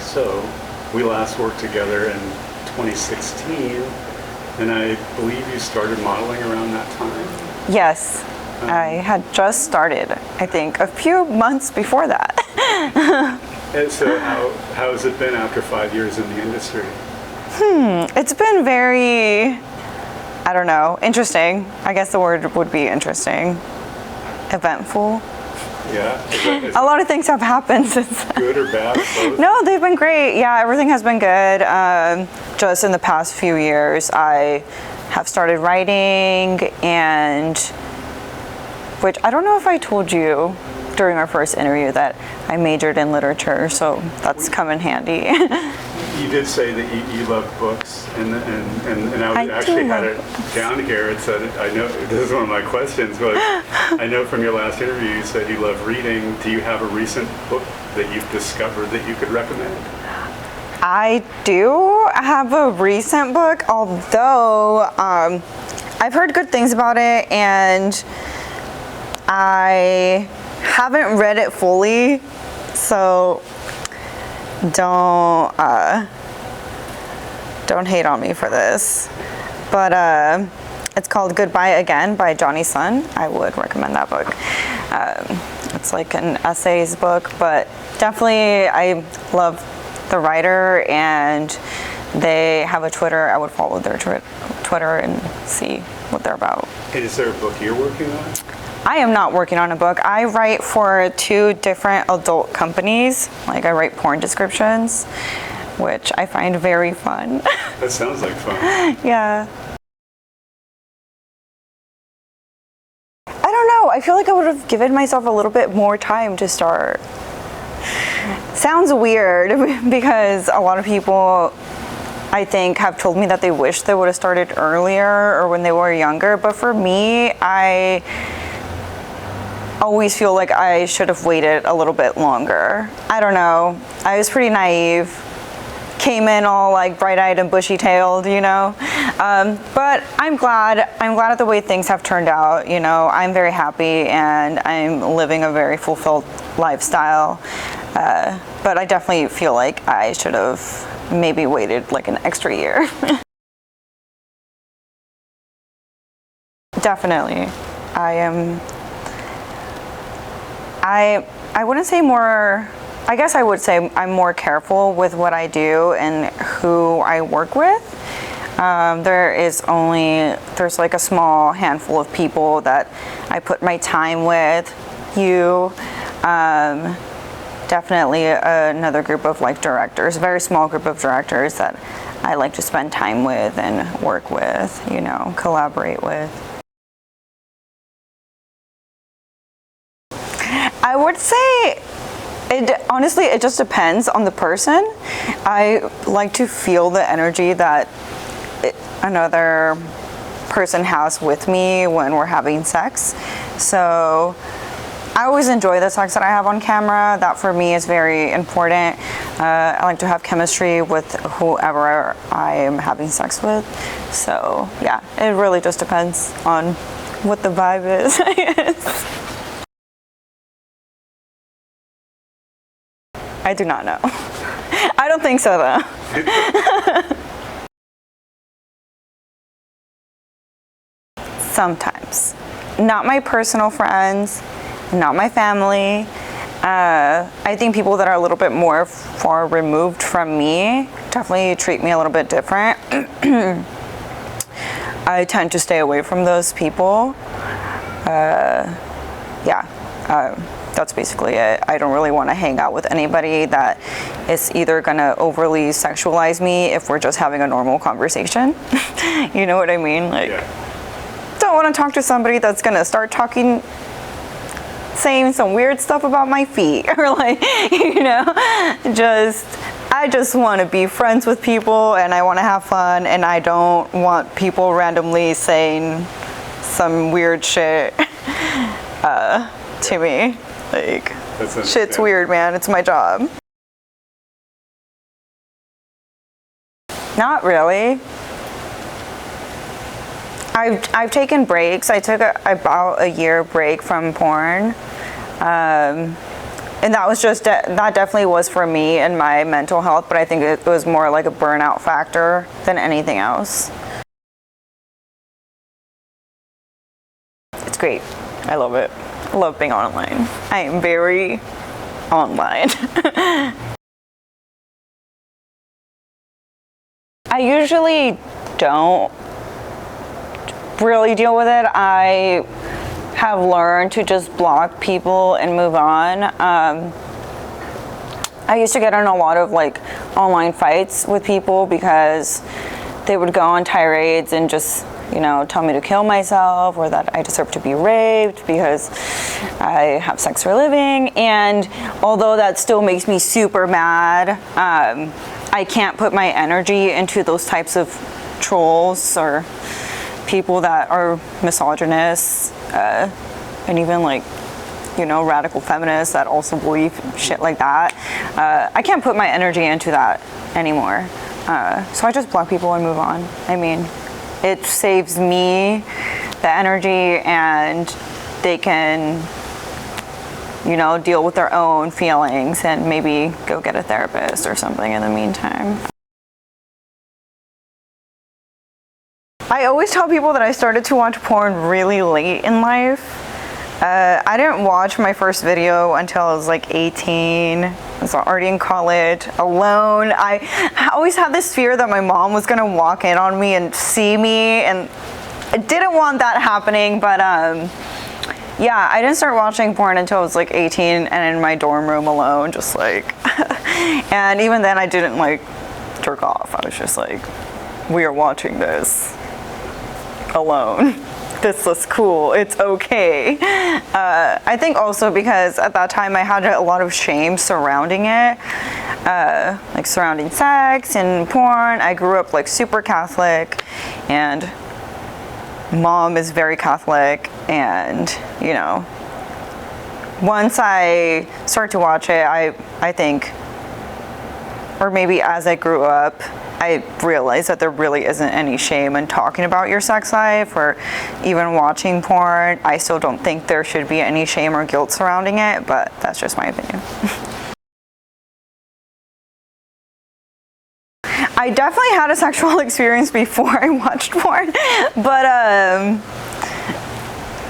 So we last worked together in 2016, and I believe you started modeling around that time? Yes. I had just started, I think, a few months before that. And so how has it been after 5 years in the industry? It's been very, I don't know, interesting. I guess the word would be interesting. Eventful. Yeah? Is A lot of things have happened since then. good or bad? Both? No, they've been great. Yeah, everything has been good. Just in the past few years, I have started writing, and which I don't know if I told you during our first interview that I majored in literature, so that's come in handy. You did say that you love books, and I I actually do had love it down here. It said, I know, this is one of my questions, but I know from your last interview you said you love reading. Do you have a recent book that you've discovered that you could recommend? I do have a recent book, although I've heard good things about it, and I haven't read it fully, so don't hate on me for this. But it's called Goodbye Again by Johnny Sun. I would recommend that book. It's like an essays book, but definitely I love the writer, and they have a Twitter. I would follow their Twitter and see what they're about. Is there a book you're working on? I am not working on a book. I write for 2 different adult companies. Like, I write porn descriptions, which I find very fun. That sounds like fun. Yeah. I don't know. I feel like I would have given myself a little bit more time to start. Sounds weird because a lot of people, I think, have told me that they wish they would have started earlier or when they were younger. But for me, I always feel like I should have waited a little bit longer. I don't know. I was pretty naive. Came in all like bright-eyed and bushy-tailed, you know. But I'm glad at the way things have turned out. You know, I'm very happy, and I'm living a very fulfilled lifestyle. But I definitely feel like I should have maybe waited like an extra year. Definitely. I wouldn't say more, I guess I would say I'm more careful with what I do and who I work with. There's like a small handful of people that I put my time with. Definitely another group of like directors, a very small group of directors that I like to spend time with and work with, you know, collaborate with. I would say honestly, it just depends on the person. I like to feel the energy that another person has with me when we're having sex. So I always enjoy the sex that I have on camera. That for me is very important. I like to have chemistry with whoever I am having sex with. So yeah, it really just depends on what the vibe is, I guess. I do not know. I don't think so, though. Sometimes. Not my personal friends, not my family. I think people that are a little bit more far removed from me definitely treat me a little bit different. I tend to stay away from those people. That's basically it. I don't really want to hang out with anybody that is either gonna overly sexualize me if we're just having a normal conversation. You know what I mean? Like, don't want to talk to somebody that's gonna start saying some weird stuff about my feet, or like, you know, I just want to be friends with people, and I want to have fun, and I don't want people randomly saying some weird shit to me. Like, shit's weird, man. It's my job. Not really. I've taken breaks. I took about a year break from porn. And that was just, that definitely was for me and my mental health, but I think it was more like a burnout factor than anything else. It's great. I love it. I love being online. I am very online. I usually don't really deal with it. I have learned to just block people and move on. I used to get in a lot of like online fights with people because they would go on tirades and just, you know, tell me to kill myself or that I deserve to be raped because I have sex for a living. And although that still makes me super mad, I can't put my energy into those types of trolls or people that are misogynists, and even like, you know, radical feminists that also believe shit like that. I can't put my energy into that anymore. So I just block people and move on. I mean, it saves me the energy and they can, you know, deal with their own feelings and maybe go get a therapist or something in the meantime. I always tell people that I started to watch porn really late in life. I didn't watch my first video until I was like 18. I was already in college, alone. I always had this fear that my mom was gonna walk in on me and see me, and I didn't want that happening, but yeah, I didn't start watching porn until I was like 18 and in my dorm room alone, just like, and even then I didn't like jerk off. I was just like, we are watching this alone. This looks cool. It's okay. I think also because at that time I had a lot of shame surrounding it, like surrounding sex and porn. I grew up like super Catholic, and mom is very Catholic, and you know, once I start to watch it, I think, or maybe as I grew up, I realized that there really isn't any shame in talking about your sex life or even watching porn. I still don't think there should be any shame or guilt surrounding it, but that's just my opinion. I definitely had a sexual experience before I watched porn, but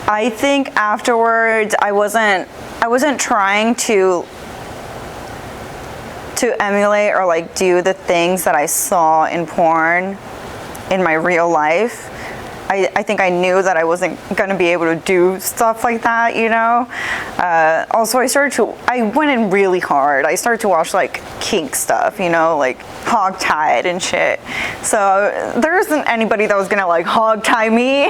I think afterwards I wasn't trying to emulate or like do the things that I saw in porn in my real life. I think I knew that I wasn't gonna be able to do stuff like that, you know? Also, I went in really hard. I started to watch like kink stuff, you know, like hogtied and shit. So there isn't anybody that was gonna like hogtie me,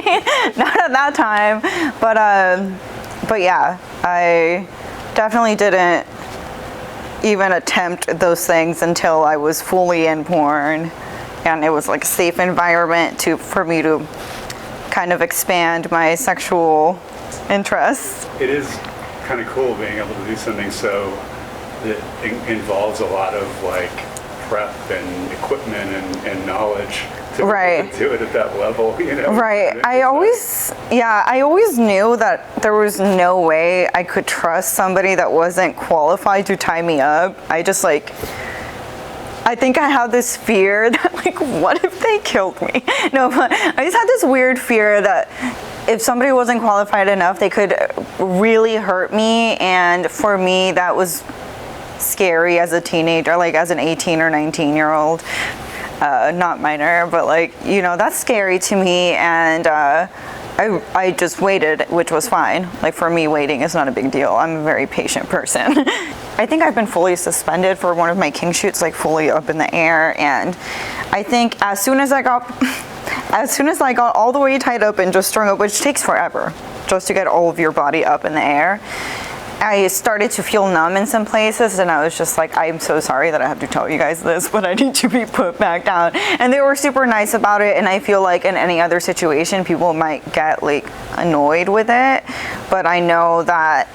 not at that time. But yeah, I definitely didn't even attempt those things until I was fully in porn, and it was like a safe environment for me to kind of expand my sexual interests. It is kind of cool being able to do something so that involves a lot of like prep and equipment and knowledge to Right. do it at that level, you know? Right. I always knew that there was no way I could trust somebody that wasn't qualified to tie me up. I think I had this fear that like, what if they killed me? No, but I just had this weird fear that if somebody wasn't qualified enough, they could really hurt me. And for me, that was scary as a teenager, like as an 18 or 19-year-old. Not minor, but like, you know, that's scary to me, and I just waited, which was fine. Like for me, waiting is not a big deal. I'm a very patient person. I think I've been fully suspended for one of my kink shoots, like fully up in the air, and I think as soon as I got all the way tied up and just strung up, which takes forever just to get all of your body up in the air, I started to feel numb in some places, and I was just like, I'm so sorry that I have to tell you guys this, but I need to be put back down. And they were super nice about it, and I feel like in any other situation, people might get like annoyed with it. But I know that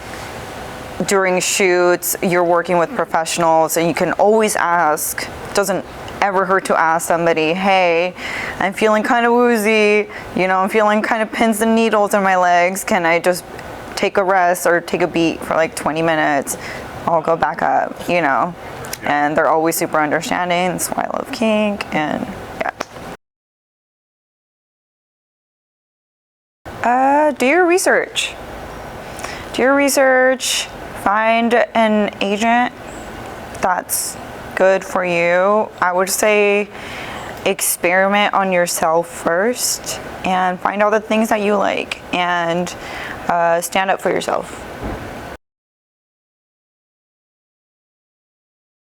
during shoots, you're working with professionals, and you can always ask. It doesn't ever hurt to ask somebody, hey, I'm feeling kind of woozy, you know, I'm feeling kind of pins and needles in my legs. Can I just take a rest or take a beat for like 20 minutes? I'll go back up, you know. And they're always super understanding. That's why I love kink. And yeah. Do your research. Do your research. Find an agent that's good for you. I would say experiment on yourself first and find all the things that you like and stand up for yourself.